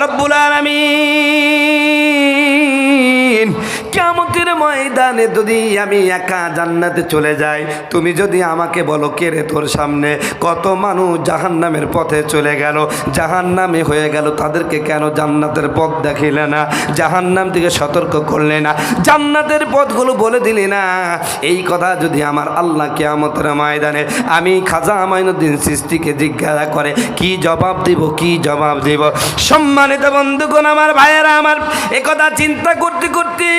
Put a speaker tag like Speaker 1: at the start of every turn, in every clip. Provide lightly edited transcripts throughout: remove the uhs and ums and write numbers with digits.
Speaker 1: রব্বুল আলামিন কিয়ামতের ময়দানে যদি আমি একা জান্নাতে চলে যাই, তুমি যদি আমাকে বলো কে রে তোর সামনে কত মানুষ জাহান্নামের পথে চলে গেল, জাহান্নামে হয়ে গেল, তাদেরকে কেন জান্নাতের পথ দেখিলে না, জাহান্নাম থেকে সতর্ক করলে না, জান্নাতের পথগুলো বলে দিলে না, এই কথা যদি আমার আল্লাহ কিয়ামতের ময়দানে আমি খাজা মাইনুদ্দিন চিশতিকে জিজ্ঞাসা করে কি জবাব দিব, কি জবাব দিব? সম্মানিত বন্ধুগণ, আমার ভাইয়েরা আমার, একথা চিন্তা করতে করতে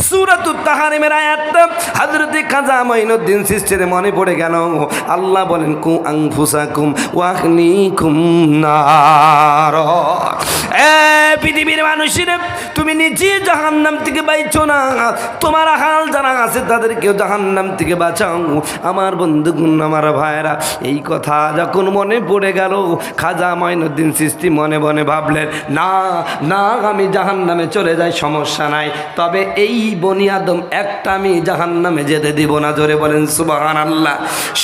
Speaker 1: সূরাতুত তাহরিমের আয়াতটা হযরত খাজা মাইনুদ্দিন চিশতির মনে পড়ে গেল। আল্লাহ বলেন কু আনফুসাকুম ওয়া আহলিকুম নার। পৃথিবীর মানুষেরা, তুমি নিজে জাহান্নাম থেকে বাইছো না, তোমার হাল যারা আছে তাদেরকেও জাহান্নাম থেকে বাঁচাও। আমার বন্ধুগণ, আমার ভাইয়েরা, এই কথা যখন মনে পড়ে গেল, খাজা মাইনুদ্দিন চিশতি মনে মনে ভাবলেন না না, আমি জাহান্নামে চলে যাই সমস্যা নাই, তবে এই বনি আদম একটা আমি জাহান্নামে যেতে দিব না। জোরে বলেন সুবহানাল্লাহ।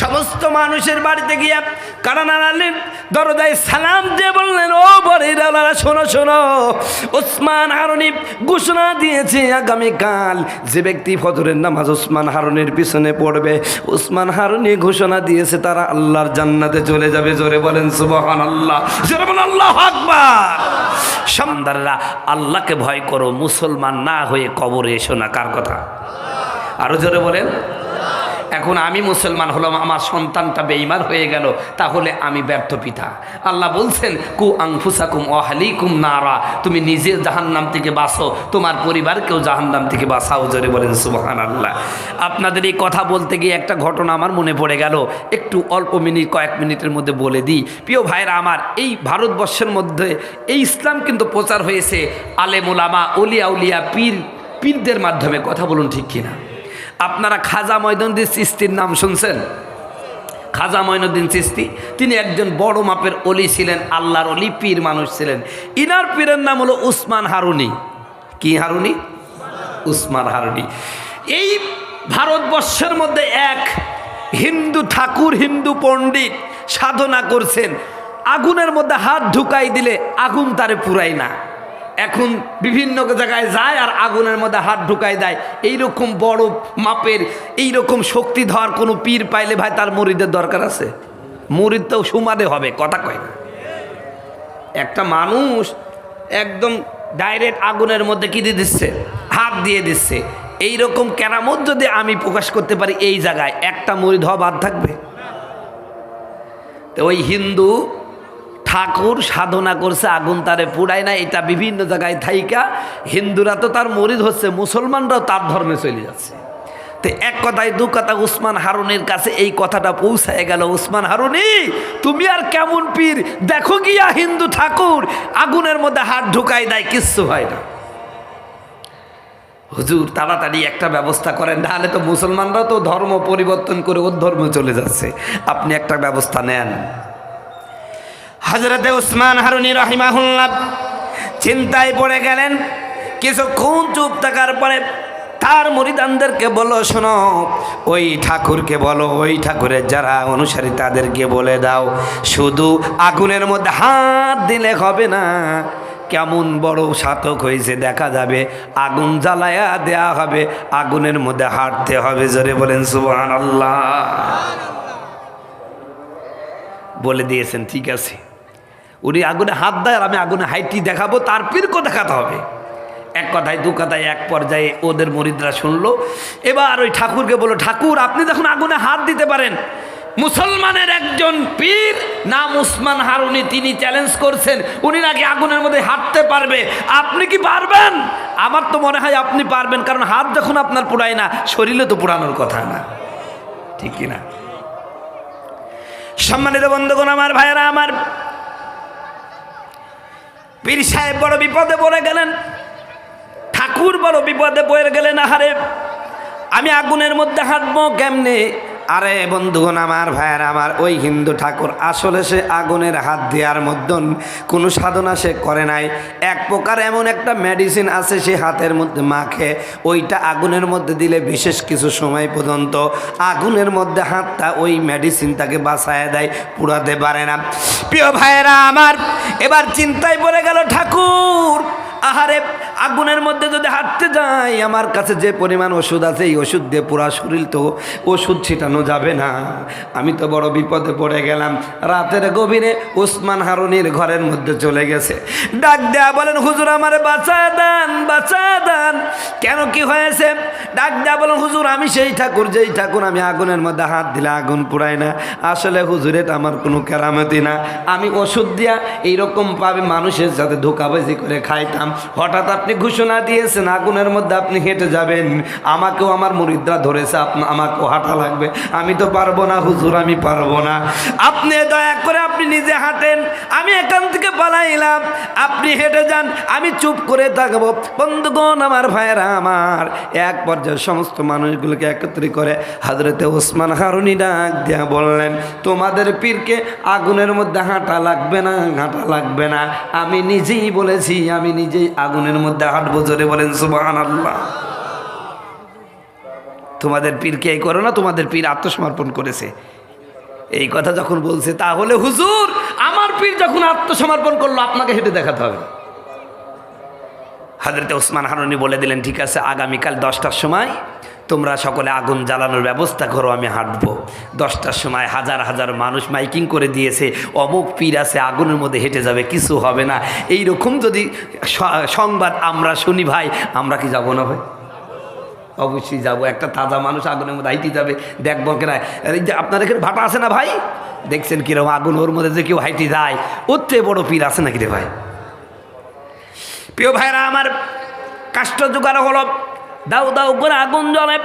Speaker 1: সমস্ত মানুষের বাড়িতে গিয়ে কারা নাড়ালেন, দরজায় সালাম দিয়ে বললেন ও বড়িরালারা, শোনো শোনো, ওসমান হারুনি ঘোষণা দিয়েছে আগামীকাল যে ব্যক্তি ফজরের নামাজ ওসমান হারুনির পিছনে পড়বে, ওসমান হারুনি ঘোষণা দিয়েছে তারা আল্লাহর জান্নাতে চলে যাবে। জোরে বলেন সুবহানাল্লাহ, জোরে বলেন আল্লাহু আকবার। সন্তানরা, আল্লাহকে ভয় করো, মুসলমান না হয়ে কবরে এসো না। কার কথা? আরো জোরে বলেন। এখন আমি মুসলমান হলাম, আমার সন্তানটা বেঈমান হয়ে গেল, তাহলে আমি ব্যর্থ পিতা। আল্লাহ বলছেন কু আনফুসাকুম ওয়া আহলিকুম নারা, তুমি নিজে জাহান্নাম থেকে বাঁচো, তোমার পরিবারকেও জাহান্নাম থেকে বাঁচাও। জোরে বলেন সুবহানাল্লাহ। আপনাদের এই কথা বলতে গিয়ে একটা ঘটনা আমার মনে পড়ে গেল, একটু অল্প মিনিট, কয়েক মিনিটের মধ্যে বলে দিই। প্রিয় ভাইরা আমার, এই ভারতবর্ষের মধ্যে এই ইসলাম কিন্তু প্রচার হয়েছে আলেম ওলামা, ওলিয়া উলিয়া, পীরদের মাধ্যমে। কথা বলুন ঠিক কিনা? আপনারা খাজা মাইনুদ্দিন চিশতির নাম শুনছেন? খাজা মাইনুদ্দিন চিশতি তিনি একজন বড় মাপের অলি ছিলেন, আল্লাহর অলি, পীর মানুষ ছিলেন। ইনার পীরের নাম হলো উসমান হারুনি। কি হারুনি? উসমান হারুনি। এই ভারতবর্ষের মধ্যে এক হিন্দু ঠাকুর, হিন্দু পণ্ডিত সাধনা করছেন, আগুনের মধ্যে হাত ঢুকাই দিলে আগুন তারে পুরায় না। এখন বিভিন্ন জায়গায় যায় আর আগুনের মধ্যে হাত ঢুকাই দেয়। এইরকম বড় মাপের এইরকম শক্তিধর কোনো পীর পাইলে ভাই তার মুরিদের দরকার আছে? মুরিদ তো সুমাদে হবে, কথা কয় না। একটা মানুষ একদম ডাইরেক্ট আগুনের মধ্যে কি দিয়ে দিচ্ছে? হাত দিয়ে দিচ্ছে। এইরকম কেরামত যদি আমি প্রকাশ করতে পারি এই জায়গায়, একটা মুরিদ হওয়া বাদ থাকবে? তো ওই হিন্দু ঠাকুর সাধনা করছে, আগুন তারে পুড়ায় না, এটা বিভিন্ন জায়গায় থাইকা হিন্দুরা তো তার মুরিদ হচ্ছে, মুসলমানরাও তার ধর্মে চলে যাচ্ছে। তো এক কথায় দু কথা, উসমান হারুনির কাছে এই কথাটা পৌঁছায় গেল, উসমান হারুনি তুমি আর কেমন পীর, দেখো গিয়া হিন্দু ঠাকুর আগুনের মধ্যে হাত ঢুকাই দেয়, কিচ্ছু হয় না। হুজুর তাড়াতাড়ি একটা ব্যবস্থা করেন, নাহলে তো মুসলমানরাও তো ধর্ম পরিবর্তন করে ওর ধর্মে চলে যাচ্ছে, আপনি একটা ব্যবস্থা নেন। হযরতে উসমান হারুনি রাহিমাহুল্লাহ চিন্তায় পড়ে গেলেন। কিছুক্ষণ চুপ থাকার পরে তার মুরিদানদেরকে বলো, শোনো, ওই ঠাকুরকে বলো, ওই ঠাকুরের যারা অনুসারী তাদেরকে বলে দাও, শুধু আগুনের মধ্যে হাত দিলে হবে না, কেমন বড় সাধক হয়েছে দেখা যাবে, আগুন জ্বালায়া দেয়া হবে, আগুনের মধ্যে হাঁটতে হবে। জোরে বলেন সুবহানাল্লাহ। বলে দিয়েছেন, ঠিক আছে। উনি আগুনে হাত দেয় আর আমি আগুনে হাইটি দেখাবো, তার পীরকে দেখাতে হবে। এক কথায় দু কথায় এক পর্যায়ে ওদের মুরিদরা শুনলো। এবার ওই ঠাকুরকে বলল, ঠাকুর আপনি যখন আগুনে হাত দিতে পারেন, মুসলমানের একজন পীর নাম উসমান হারুনি, তিনি চ্যালেঞ্জ করছেন উনি নাকি আগুনের মধ্যে হাঁটতে পারবে, আপনি কি পারবেন? আমার তো মনে হয় আপনি পারবেন, কারণ হাত যখন আপনার পোড়ায় না, শরীরে তো পোড়ানোর কথা না, ঠিক কিনা? সম্মানিত বন্ধুগণ, আমার ভাইয়েরা আমার, পীর সাহেব বড় বিপদে পড়ে গেলেন, ঠাকুর বড় বিপদে পড়ে গেলেন। আহারে আমি আগুনের মধ্যে হাঁটবো কেমনে? আরে বন্ধুগণ, আমার ভাইয়ের আমার, ওই হিন্দু ঠাকুর আসলে সে আগুনের হাত দেওয়ার মধ্যে কোনো সাধনা সে করে নাই। এক প্রকার এমন একটা মেডিসিন আছে সে হাতের মধ্যে মাখে, ওইটা আগুনের মধ্যে দিলে বিশেষ কিছু সময় পর্যন্ত আগুনের মধ্যে হাতটা ওই মেডিসিন তাকে বাঁচায় দেয়, পুড়াতে পারে না। প্রিয় ভাইয়েরা আমার, এবার চিন্তায় পড়ে গেল ঠাকুর আহারে আগুনের মধ্যে যদি হাঁটতে যাই, আমার কাছে যে পরিমাণ ওষুধ আছে এই ওষুধ দিয়ে পুরা শরীর তো ওষুধ ছিটানো যাবে না। আমি তো বড় বিপদে পড়ে গেলাম। রাতের গভীরে ওসমান হারুনির ঘরের মধ্যে চলে গেছে, ডাক দেয়া বলেন, হুজুর আমারে বাঁচা দেন, বাঁচা দেন। কেন কি হয়েছে? ডাক দেয়া বলেন, হুজুর আমি সেই ঠাকুর যেই ঠাকুর আমি আগুনের মধ্যে হাত দিলে আগুন পুড়ায় না। আসলে হুজুর এটা আমার কোনো কেরামতি না, আমি ওষুধ দিয়া এইরকম পাবে মানুষের সাথে ধোঁকাবাজি করে খাইতাম। হঠাৎ আপনি ঘোষণা দিয়েছেন আগুনের মধ্যে আপনি হেঁটে যাবেন, আমাকেও আমার মুরিদরা ধরেছে, আমাকেও হাঁটা লাগবে। আমি তো পারবো না হুজুর, আমি পারবো না। আপনি দয়া করে আপনি নিজে হাঁটেন, আমি এখান থেকে পালাইলাম, আপনি হেঁটে যান, আমি চুপ করে থাকবো। বন্ধুগণ আমার ভাইয়েরা আমার, এক পর্যায়ে সমস্ত মানুষগুলোকে একত্রিত করে হযরতে ওসমান হারুনি ডাক দিয়া বললেন, তোমাদের পীরকে আগুনের মধ্যে হাঁটা লাগবে না, হাঁটা লাগবে না, আমি নিজেই বলেছি, আমি নিজেই আগুনের মধ্যে হাঁটবো। জোরে বলেন সুবহানাল্লাহ। তোমাদের পীরকে এই করো না, তোমাদের পীর আত্মসমর্পণ করেছে। এই কথা যখন বলছে, তাহলে হুজুর আমার পীর যখন আত্মসমর্পণ করলো আপনাকে হেঁটে দেখাতে হবে। হযরতে ওসমান হারুনি বলে দিলেন, ঠিক আছে, আগামীকাল 10টার সময় তোমরা সকলে আগুন জ্বালানোর ব্যবস্থা করো, আমি হাঁটবো। 10টার সময় হাজার হাজার মানুষ মাইকিং করে দিয়েছে, অমুক পীর আছে আগুনের মধ্যে হেঁটে যাবে, কিছু হবে না। এই রকম যদি সংবাদ আমরা শুনি ভাই, আমরা কি যাব না ভাই? অবশ্যই যাব। একটা তাজা মানুষ আগুনের মধ্যে হাইতে যাবে, দেখবো কেনা। এই যে আপনার এখানে ভাটা আছে না ভাই, দেখছেন কিরকম আগুন, ওর মধ্যে যে কেউ হাইতে যায়, ওর চেয়ে বড় পীর আছে নাকি রে ভাই? প্রিয় ভাইরা আমার, কাষ্ট জোগাড় হলো, দাউ দাউ করে আগুন জ্বলে।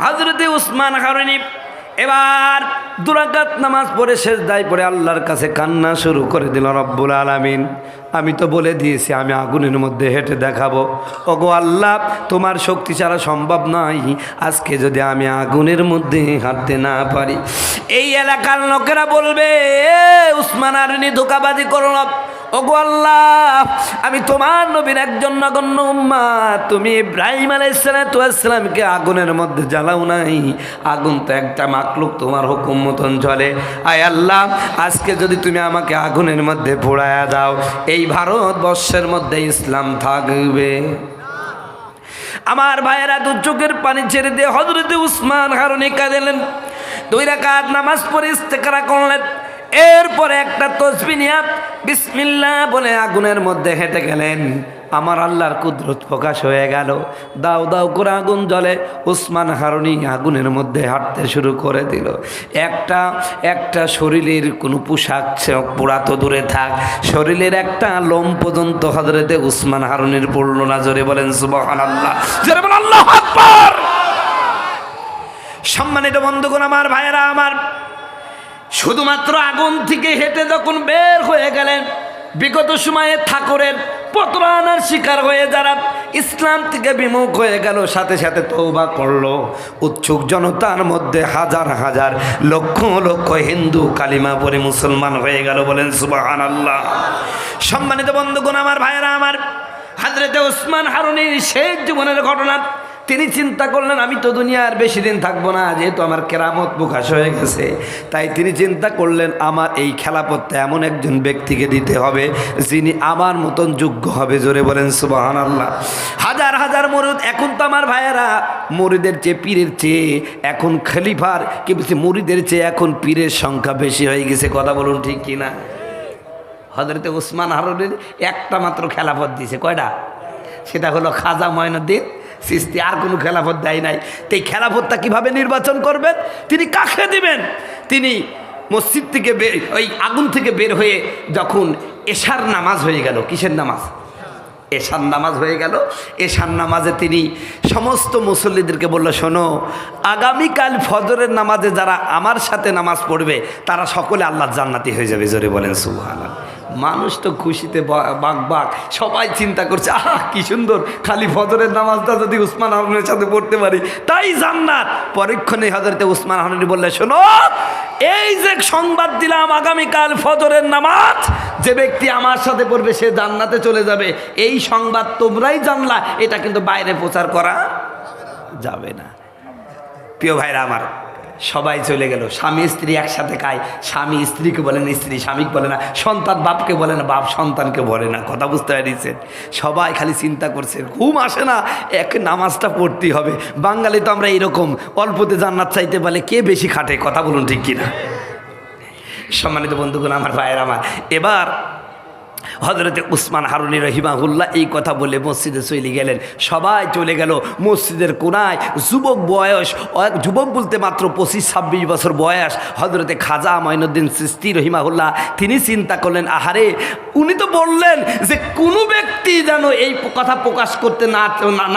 Speaker 1: হযরতে ওসমান হারুনি এবার 2 রাকাত নামাজ পড়ে সেজদায় পড়ে আল্লাহর কাছে কান্না শুরু করে দিল, রব্বুল আলামিন আমি তো বলে দিয়েছি আমি আগুনের মধ্যে হেঁটে দেখাবো। ওগো আল্লাহ, তোমার শক্তি ছাড়া সম্ভব নয়। আজকে যদি আমি আগুনের মধ্যে হাঁটতে না পারি, এই এলাকার লোকেরা বলবে ওসমান হারুনি ধোঁকাবাজি করলো। ওগো আল্লাহ, আমি তোমার নবীর একজন নগণ্য উম্মত, তুমি ইব্রাহিম আলাইহিসসালামকে আগুনের মধ্যে জ্বালাও নাই, আগুন তো একটা মাকলুক, তোমার হুকুম মতন চলে। আয় আল্লাহ, আজকে যদি তুমি আমাকে আগুনের মধ্যে পোড়ায়া দাও, এই ভারতবর্ষের মধ্যে ইসলাম থাকবে। আমার ভাইয়েরা 2 চোখের পানি ছেড়ে দিয়ে হযরতে ওসমান হারুনি কাঁদিলেন। 2 রাকাত নামাজ পড়ে ইস্তেকারা করলেন। এরপরে একটা তসবিহ নিয়ে বিসমিল্লাহ বলে আগুনের মধ্যে হেঁটে গেলেন। আমার আল্লাহর কুদরত প্রকাশ হয়ে গেল, দাউ দাউ করে আগুন জ্বলে। ওসমান হারুনি আগুনের মধ্যে হাঁটতে শুরু করে দিল। একটা শরীরের কোনো পোশাক পোড়া তো দূরে থাক, শরীরের একটা লোম পর্যন্ত হযরতে ওসমান হারুনির পড়ল না। জোরে বলেন সুবহানাল্লাহ, জোরে বলেন আল্লাহু আকবার। সম্মানিত বন্ধুগণ আমার ভাইয়েরা আমার, শুধুমাত্র আগুন থেকে হেঁটে যখন বের হয়ে গেলেন, বিগত সময়ে ঠাকুরের প্রতারণার শিকার হয়ে যারা ইসলাম থেকে বিমুখ হয়ে গেল, সাথে সাথে তওবা করলো। উৎসুক জনতার মধ্যে হাজার হাজার লক্ষ লক্ষ হিন্দু কালিমা পড়ে মুসলমান হয়ে গেল। বলেন সুবহানাল্লাহ। সম্মানিত বন্ধুগণ আমার ভাইয়েরা আমার, হযরতে ওসমান হারুনির শেষ জীবনের ঘটনা। তিনি চিন্তা করলেন আমি তো দুনিয়ার বেশি দিন থাকবো না, যেহেতু আমার কেরামত প্রকাশ হয়ে গেছে, তাই তিনি চিন্তা করলেন আমার এই খেলাফতটা এমন একজন ব্যক্তিকে দিতে হবে যিনি আমার মতন যোগ্য হবে। জোরে বলেন সুবহানাল্লাহ। হাজার হাজার মুরিদ, এখন তো আমার ভাইয়েরা মুরিদের চেয়ে পীরের চেয়ে এখন খলিফার কি বলছে, মুরিদের চেয়ে এখন পীরের সংখ্যা বেশি হয়ে গেছে। কথা বলুন ঠিক কিনা? হযরতে ওসমান হারুনির একটা মাত্র খেলাফত দিয়েছে, কয়টা? সেটা হলো খাজা মঈনুদ্দিন চিশতি, আর কোনো খেলাফত দেয় নাই। তো এই খেলাফতটা কীভাবে নির্বাচন করবেন, তিনি কাকে দিবেন? তিনি মসজিদ থেকে ওই আগুন থেকে বের হয়ে যখন এশার নামাজ হয়ে গেল, কিসের নামাজ? এশার নামাজ হয়ে গেল। এশার নামাজে তিনি সমস্ত মুসল্লিদেরকে বলল, শোনো, আগামীকাল ফজরের নামাজে যারা আমার সাথে নামাজ পড়বে তারা সকলে আল্লাহর জান্নাতি হয়ে যাবে। জোরে বলেন সুবহানাল্লাহ। মানুষ তো খুশিতে বাক বাক, সবাই চিন্তা করছে আহা কি সুন্দর, খালি ফজরের নামাজটা যদি ওসমান হারুনির সাথে পড়তে পারি তাই জান্নাত। পরক্ষণে হযরতে ওসমান হারুনি বললে, শোনো, এই যে সংবাদ দিলাম আগামীকাল ফজরের নামাজ যে ব্যক্তি আমার সাথে পড়বে সে জান্নাতে চলে যাবে, এই সংবাদ তোমরাই জানলা, এটা কিন্তু বাইরে প্রচার করা যাবে না। প্রিয় ভাইরা আমার, সবাই চলে গেল। স্বামী স্ত্রী একসাথে খায়, স্বামী স্ত্রীকে বলে না, স্ত্রী স্বামীকে বলে না, সন্তান বাপকে বলে না, বাপ সন্তানকে বলে না। কথা বুঝতে পারছেন? সবাই খালি চিন্তা করছে, ঘুম আসে না, এক নামাজটা পড়তেই হবে। বাঙালি তো আমরা এরকম, অল্পতে জান্নাত চাইতে পারলে কে বেশি খাটে? কথা বলুন ঠিক কিনা? সম্মানিত বন্ধুগণ, আমার ভাইয়ের আমার, এবার হযরতে উসমান হারুনী রহিমাহুল্লাহ এই কথা বলে মসজিদে চলে গেলেন। সবাই চলে গেল। মসজিদের কোনায় যুবক বয়স, যুবক বলতে মাত্র 25-26 বছর বয়স, হযরতে খাজা মঈনুদ্দিন চিশতি রহিমাহুল্লাহ তিনি চিন্তা করলেন, আহারে উনি তো বললেন যে কোনো ব্যক্তি যেন এই কথা প্রকাশ করতে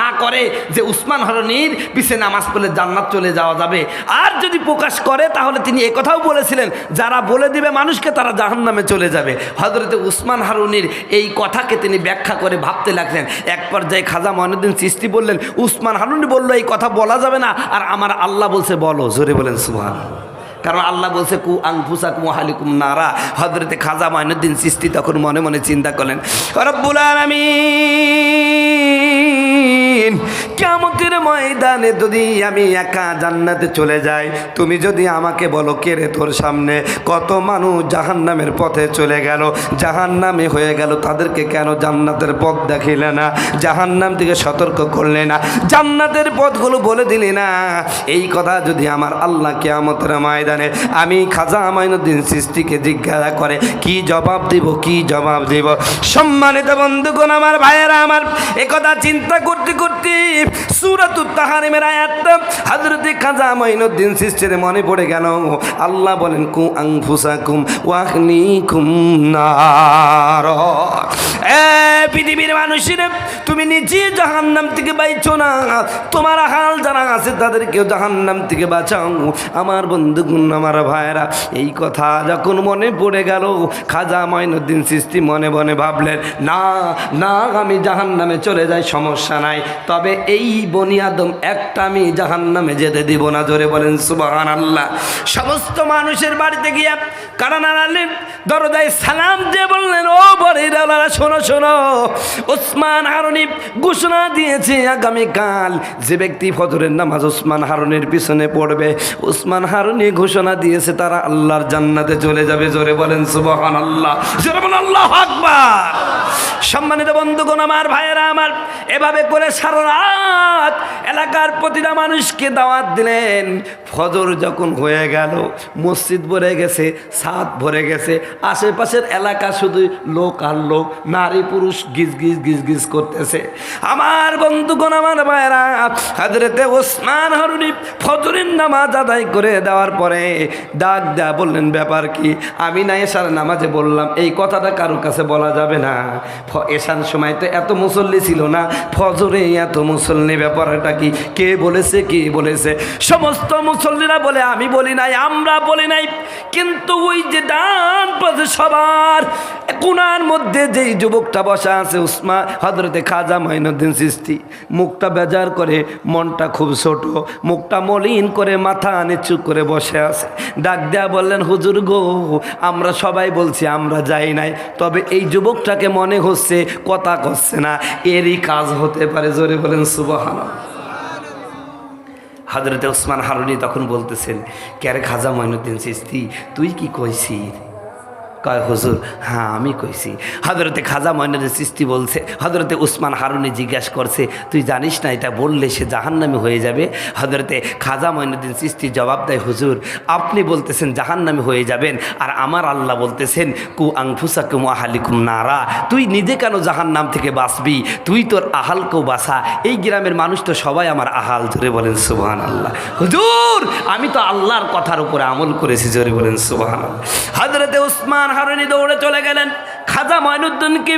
Speaker 1: না করে যে উসমান হারুনীর পিছে নামাজ পড়লে জান্নাত চলে যাওয়া যাবে। আর যদি প্রকাশ করে তাহলে তিনি এই কথাও বলেছিলেন, যারা বলে দিবে মানুষকে তারা জাহান্নামে চলে যাবে। হযরতে উসমান হারুনীর এই কথাকে তিনি ব্যাখ্যা করে ভাবতে লাগলেন। এক পর্যায়ে খাজা মঈনুদ্দিন চিশতি বললেন, উসমান হারুনী বলল এই কথা বলা যাবে না, আর আমার আল্লাহ বলছে বলো। জোরে বলেন সুবহানাল্লাহ। কারণ আল্লাহ বলছে কু আনফুসাকুম ওয়া আহলিকুম নারা। হযরতে খাজা মঈনুদ্দিন চিশতি তখন মনে মনে চিন্তা করলেন, রব্বুল আলামিন, কিয়ামতের ময়দানে যদি আমি একা জান্নাতে চলে যাই, তুমি যদি আমাকে বলো কে রে তোর সামনে কত মানুষ জাহান্নামের পথে চলে গেল, জাহান্নামে হয়ে গেল, তাদেরকে কেন জান্নাতের পথ দেখিলে না, জাহান্নাম থেকে সতর্ক করলে না, জান্নাতের পথগুলো বলে দিলে না? এই কথা যদি আমার আল্লাহ কিয়ামতের ময়দানে আমি খাজা মঈনুদ্দিন চিশতিকে জিজ্ঞাসা করে, কি জবাব দিব, কি জবাব দিব? সম্মানিত বন্ধুগণ, আমার ভাইয়েরা আমার, একথা চিন্তা করতে করতে সূরাতুত তাহরিমের আয়াত হযরত খাজা মঈনুদ্দিন চিশতির মনে পড়ে গেল। আল্লাহ বলেন, কু আনফুসাকুম ওয়া আহলিকুম নার। পৃথিবীর মানুষেরা, তুমি নিজে জাহান্নাম থেকে বাইছো না, তোমার হাল যারা আছে তাদেরকেও জাহান্নাম থেকে বাঁচাও। আমার বন্ধুগণ, আমার ভাইয়েরা, এই কথা যখন মনে পড়ে গেল, খাজা মঈনুদ্দিন চিশতি মনে মনে ভাবলেন, না না, আমি জাহান্নামে চলে যাই সমস্যা নাই, তবে এই বনি আদম একটা আমি জাহান্নামে যেতে দিব না। জোরে বলেন সুবহানাল্লাহ। সমস্ত মানুষের বাড়িতে গিয়া কারা নাড়ালেন, দরজায় সালাম দিয়ে বললেন, ও বড়িরালারা, শোনো শোনো, উসমান হারুনী ঘোষণা দিয়েছে আগামীকাল যে ব্যক্তি ফজরের নামাজ উসমান হারুনীর পিছনে পড়বে, উসমান হারুনী ঘোষণা দিয়েছে তারা আল্লাহর জান্নাতে চলে যাবে। জোরে বলেন সুবহানাল্লাহ, জোরে বলেন আল্লাহু আকবার। সম্মানিত বন্ধুগণ, আমার ভাইয়েরা আমার, এভাবে করে সারা রাত এলাকার প্রতিটা মানুষকে দাওয়াত দিলেন। ফজর যখন হয়ে গেল, মসজিদ ভরে গেছে, ছাদ ভরে গেছে, আশেপাশের এলাকা শুধু লোক আর লোক, নারী পুরুষ গিজ গিজ গিজ গিজ করতেছে। আমার বন্ধুগণ, আমার ভাইয়েরা, হযরতে উসমান হারুনী ফজরের নামাজ আদায় করে দেওয়ার পরে ডাক দেয়া বললেন, ব্যাপার কি? আমি না এশার নামাজে বললাম এই কথাটা কারোর কাছে বলা যাবে না। এশার সময় তো এত মুসল্লি ছিল না, ফজরে এত মুসল্লি, ব্যাপারটা কি? কে বলেছে, কে বলেছে? সমস্ত মুসল্লিরা বলে, আমি বলি নাই, আমরা বলি নাই। কিন্তু ওই যে ডান পাশে সবার কোনার মধ্যে যেই যুবকটা বসা আছে, উসমান হযরতে খাজা মঈনুদ্দিন চিশতি, মুখটা বেজার করে, মনটা খুব ছোট, মুখটা মলিন করে, মাথা নিচু করে বসে আছে। ডাক দেয়া বললেন, হুজুর গো, আমরা সবাই বলছি আমরা যাই নাই, তবে এই যুবকটাকে মনে হচ্ছে কথা করছে না, এরই কাজ হতে পারে। জোরে বলেন সুবহানাল্লাহ। হযরতে উসমান হারুনী তখন বলতেছেন, কে রে খাজা মঈনুদ্দিন চিশতি, তুই কি কইছিস? কয়, হুজুর হ্যাঁ আমি কইছি। হযরতে খাজা মঈনুদ্দিন চিশতি বলছে, হযরতে উসমান হারুনী জিজ্ঞাসা করছে, তুই জানিস না এটা বললে সে জাহান্নামী হয়ে যাবে? হযরতে খাজা মঈনুদ্দিন চিশতি জবাব দেয়, হুজুর আপনি বলতেছেন জাহান্নামী হয়ে যাবেন, আর আমার আল্লাহ বলতেছেন কু আনফুসাকুম ওয়া আহলিকুম নারা, তুই নিজে কেন জাহান্নাম থেকে বাঁচবি, তুই তোর আহালকেও বাঁচা। এই গ্রামের মানুষ তো সবাই আমার আহাল। জোরে বলেন সুবহানাল্লাহ। হুজুর আমি তো আল্লাহর কথার উপরে আমল করেছি। জোরে বলেন সুবহানাল্লাহ। হযরতে উসমান হারুনী দৌড়ে চলে গেলেন, খাজা মঈনুদ্দিনকে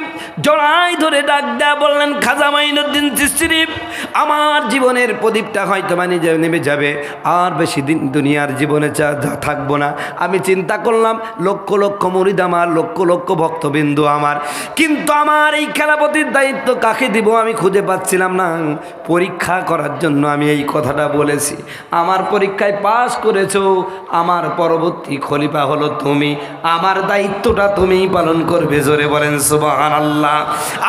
Speaker 1: জড়াই ধরে ডাক দেয়া বললেন, খাজা মঈনুদ্দিন চিশতি, আমার জীবনের প্রদীপটা হয়তো নেমে যাবে, আর বেশি দিন দুনিয়ার জীবনে থাকবো না। আমি চিন্তা করলাম লক্ষ লক্ষ মুরিদ আমার, লক্ষ লক্ষ ভক্তবিন্দু আমার, কিন্তু আমার এই খেলাপতির দায়িত্ব কাকে দিব আমি খুঁজে পাচ্ছিলাম না। পরীক্ষা করার জন্য আমি এই কথাটা বলেছি। আমার পরীক্ষায় পাস করেছো, আমার পরবর্তী খলিফা হলো তুমি, আমার দায়িত্বটা তুমিই পালন করবে। জোরে বলেন সুবহানাল্লাহ।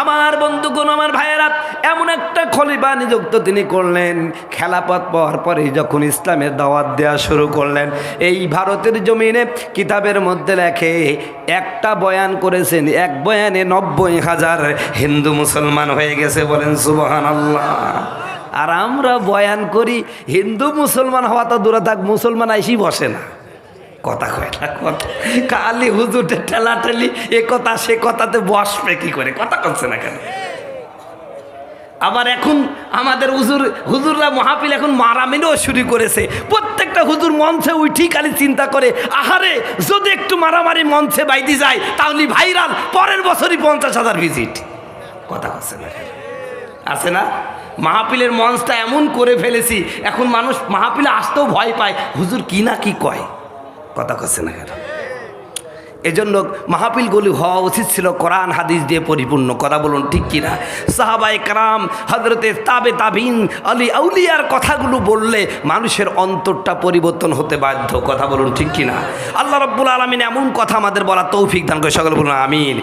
Speaker 1: আমার বন্ধুগণ, আমার ভাইয়েরা, এমন একটা খলিফা নিযুক্ত তিনি করলেন। খেলাফত পাওয়ার পরে যখন ইসলামের দাওয়াত দেওয়া শুরু করলেন, এই ভারতের জমিনে কিতাবের মধ্যে লেখে একটা বয়ান করেছেন, এক বয়ানে 90,000 হিন্দু মুসলমান হয়ে গেছে। বলেন সুবহানাল্লাহ। আর আমরা বয়ান করি, হিন্দু মুসলমান হওয়া তো দূরে থাক, মুসলমান আইসি বসে না, কথা কয় না। কথা খালি হুজুরের ঠেলাঠেলি, এ কথা সে কথাতে বসবে কি করে, কথা করছে না কেন? আবার এখন আমাদের হুজুররা মাহফিল এখন মারামারিও শুরু করেছে। প্রত্যেকটা হুজুর মঞ্চে উঠি খালি চিন্তা করে, আহারে যদি একটু মারামারি মঞ্চে বাইদি যায় তাহলে ভাইরাল, পরের বছরই 50,000 ভিজিট, কথা করছে না আছে না? মাহফিলের মঞ্চটা এমন করে ফেলেছি, এখন মানুষ মাহফিলে আসতেও ভয় পায়, হুজুর কি না কি কয়, কথা করছে না কেন? এজন্য মাহফিলগুলি হওয়া উচিত ছিল কোরআন হাদিস দিয়ে পরিপূর্ণ। কথা বলুন ঠিক কিনা? সাহাবায়ে কেরাম, হযরতে তাবে তাবিন, আলী আউলিয়ার কথাগুলো বললে মানুষের অন্তরটা পরিবর্তন হতে বাধ্য। কথা বলুন ঠিক কিনা? আল্লাহ রাব্বুল আলামিন এমন কথা আমাদের বলা তৌফিক দান করে, সকলে বলুন আমিন।